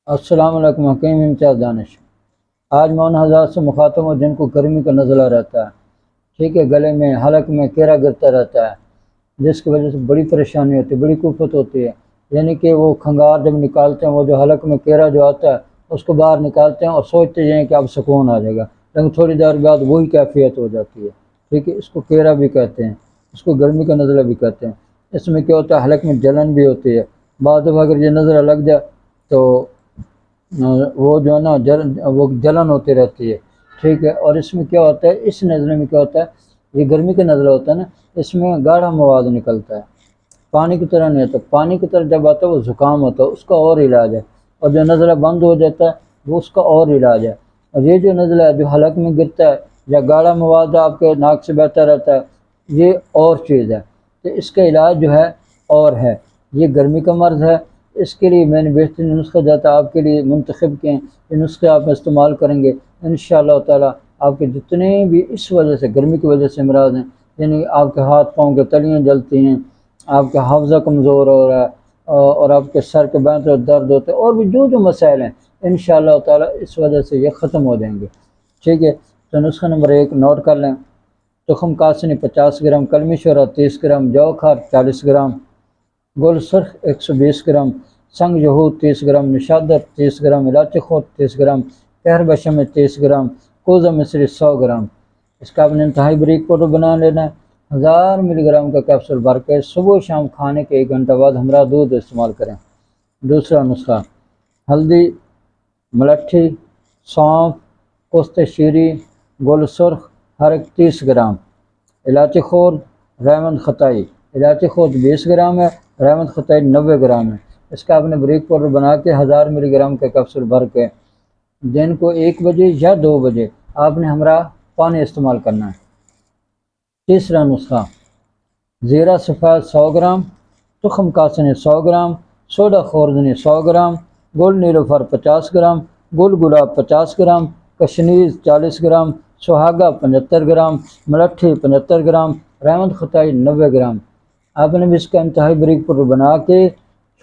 السلام علیکم حکیم امتیاز دانش۔ آج میں ان حضرات سے مخاطب ہوں جن کو گرمی کا نزلہ رہتا ہے، ٹھیک ہے، گلے میں حلق میں کیرا گرتا رہتا ہے، جس کی وجہ سے بڑی پریشانی ہوتی ہے، بڑی کلفت ہوتی ہے۔ یعنی کہ وہ کھنگار جب نکالتے ہیں، وہ جو حلق میں کیرا جو آتا ہے اس کو باہر نکالتے ہیں اور سوچتے ہیں کہ اب سکون آ جائے گا، لیکن تھوڑی دیر بعد وہی کیفیت ہو جاتی ہے، ٹھیک ہے۔ اس کو کیرا بھی کہتے ہیں، اس کو گرمی کا نزلہ بھی کہتے ہیں۔ اس میں کیا ہوتا ہے، حلق میں جلن بھی ہوتی ہے، بعد دفعہ اگر یہ نزلہ لگ جائے تو وہ جو ہے نا وہ جلن ہوتی رہتی ہے، ٹھیک ہے۔ اور اس میں کیا ہوتا ہے، اس نزلے میں کیا ہوتا ہے، یہ گرمی کا نزلہ ہوتا ہے نا، اس میں گاڑھا مواد نکلتا ہے، پانی کی طرح نہیں ہوتا۔ پانی کی طرح جب آتا ہے وہ زکام ہوتا ہے، اس کا اور علاج ہے، اور جو نزلہ بند ہو جاتا ہے وہ اس کا اور علاج ہے۔ اور یہ جو نزلہ ہے جو حلق میں گرتا ہے یا گاڑھا مواد آپ کے ناک سے بہتا رہتا ہے، یہ اور چیز ہے، تو اس کا علاج جو ہے اور ہے۔ یہ گرمی کا مرض ہے، اس کے لیے میں نے بہترین نسخہ دیتا آپ کے لیے منتخب کیے ہیں۔ یہ نسخے آپ استعمال کریں گے انشاءاللہ تعالیٰ، آپ کے جتنے بھی اس وجہ سے گرمی کی وجہ سے امراض ہیں، یعنی آپ کے ہاتھ پاؤں کے تلیاں جلتی ہیں، آپ کا حافظہ کمزور ہو رہا ہے، اور آپ کے سر کے بین طرف درد ہوتے ہیں، اور بھی جو مسائل ہیں انشاءاللہ تعالیٰ اس وجہ سے یہ ختم ہو جائیں گے، ٹھیک ہے۔ تو نسخہ نمبر 1 نوٹ کر لیں۔ تخم کاسنی 50 گرام، کلمی شورا 30 گرام، جو کھار 40 گرام، گل سرخ 120 گرام، سنگ یہود 30 گرام، نشادر 30 گرام، الائچی خود 30 گرام، کہر بشم 30 گرام، کوزہ مصری 100 گرام۔ اس کا اپنے انتہائی بریک پاؤڈر بنا لینا ہے۔ 1000 ملی گرام کا کیپسول بھر کے صبح شام کھانے کے 1 گھنٹہ بعد ہمراہ دودھ استعمال کریں۔ دوسرا نسخہ، ہلدی، ملٹھی، سونف، پوست شیری، گل سرخ ہر ایک 30 گرام، الائچی خورد، ریوند خطائی۔ الائچی خورد 20 گرام ہے، ریوند خطائی 90 گرام ہے۔ اس کا اپنے بریک پاؤڈر بنا کے 1000 ملی گرام کا کیپسول بھر کے دن کو 1 بجے یا 2 بجے آپ نے ہمراہ پانی استعمال کرنا ہے۔ تیسرا نسخہ، زیرہ سفید 100 گرام، تخم کاسنی 100 گرام، سوڈا خوردنی 100 گرام، گل نیلوفر 50 گرام، گل گلاب 50 گرام، کشنیز 40 گرام، سہاگا 75 گرام، ملٹھی 75 گرام، ریوند خطائی 90 گرام۔ آپ نے بھی اس کا انتہائی بریک پاؤڈر بنا کے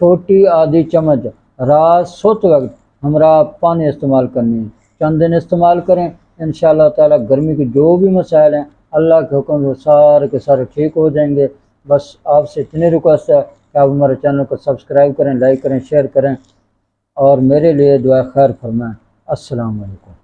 چھوٹی آدھی چمچ رات سوتے وقت ہمراہ پانی استعمال کرنی ہے۔ چند دن استعمال کریں، انشاءاللہ تعالیٰ گرمی کے جو بھی مسائل ہیں اللہ کے حکم سے سارے کے سارے ٹھیک ہو جائیں گے۔ بس آپ سے اتنی ریکویسٹ ہے کہ آپ ہمارے چینل کو سبسکرائب کریں، لائک کریں، شیئر کریں، اور میرے لیے دعا خیر فرمائیں۔ السلام علیکم۔